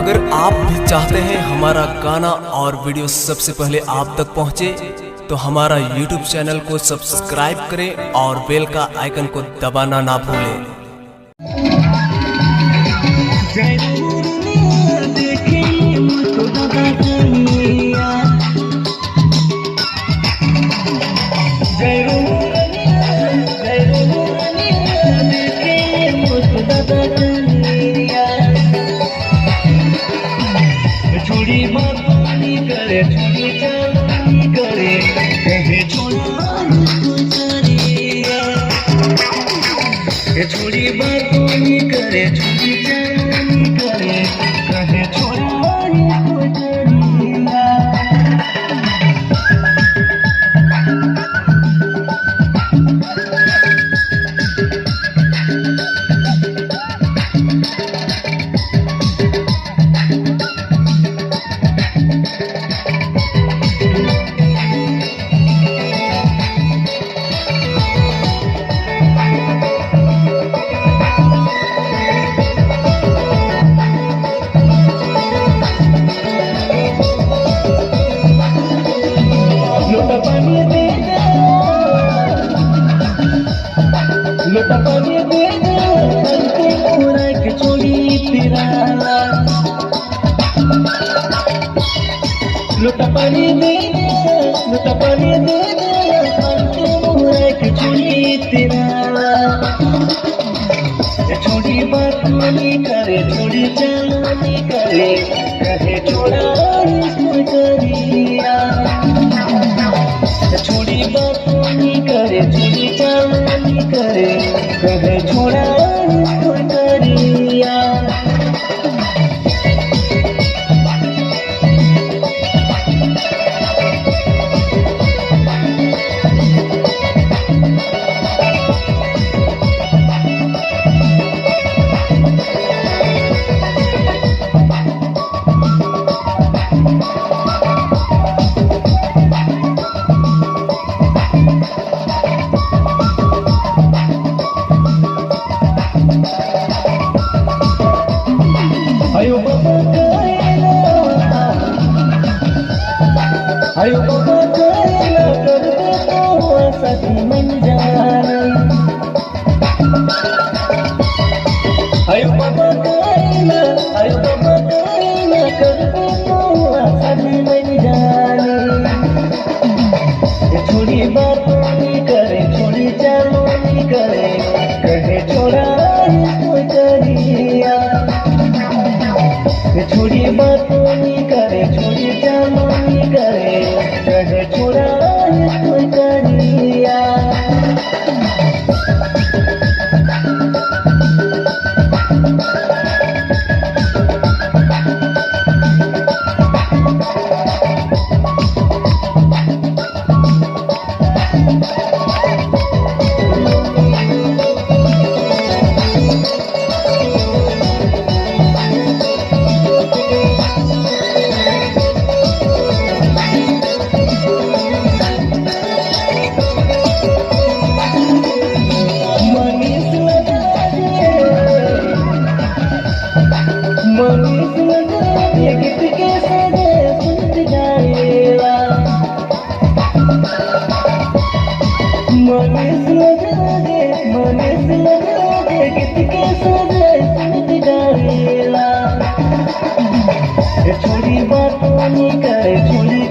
अगर आप भी चाहते हैं हमारा गाना और वीडियो सबसे पहले आप तक पहुंचे, तो हमारा YouTube चैनल को सब्सक्राइब करें और बेल का आइकन को दबाना ना भूलें। छोड़ी बातों करे छोड़ी चालों करे कहे छोड़ा छोड़ी बातों करे छोड़ी चालों करे कहे छोड़ा लोटा पानी दे दे पूरा के छोड़ी तेरा लोटा पानी दे पूरा के छोड़ी तेरा छोड़ी बात नहीं करे छोड़ी चाल नहीं करे कहे छोड़ा इसको करिया छोड़ी बात नहीं करे छोड़ी चाल नहीं करे कहे छोड़ा इसको करिया आयो बाबा करेला कर दे तो सदी मन जाने आयो बाबा करेला कर दे तो सदी मन जाने छोड़ी बातों नहीं करे छोड़ी चालों नहीं करे कहे छोड़ा इसको करिया छोड़ी बातों नहीं करे छोड़ी चालों नहीं करे कहे छोड़ा इसको करिया मनीष लगा गीत के सजे सुन जाएगा मनीष लगा गीत के सजे सुन जाएगा छोड़ी बातों नहीं करे छोड़ी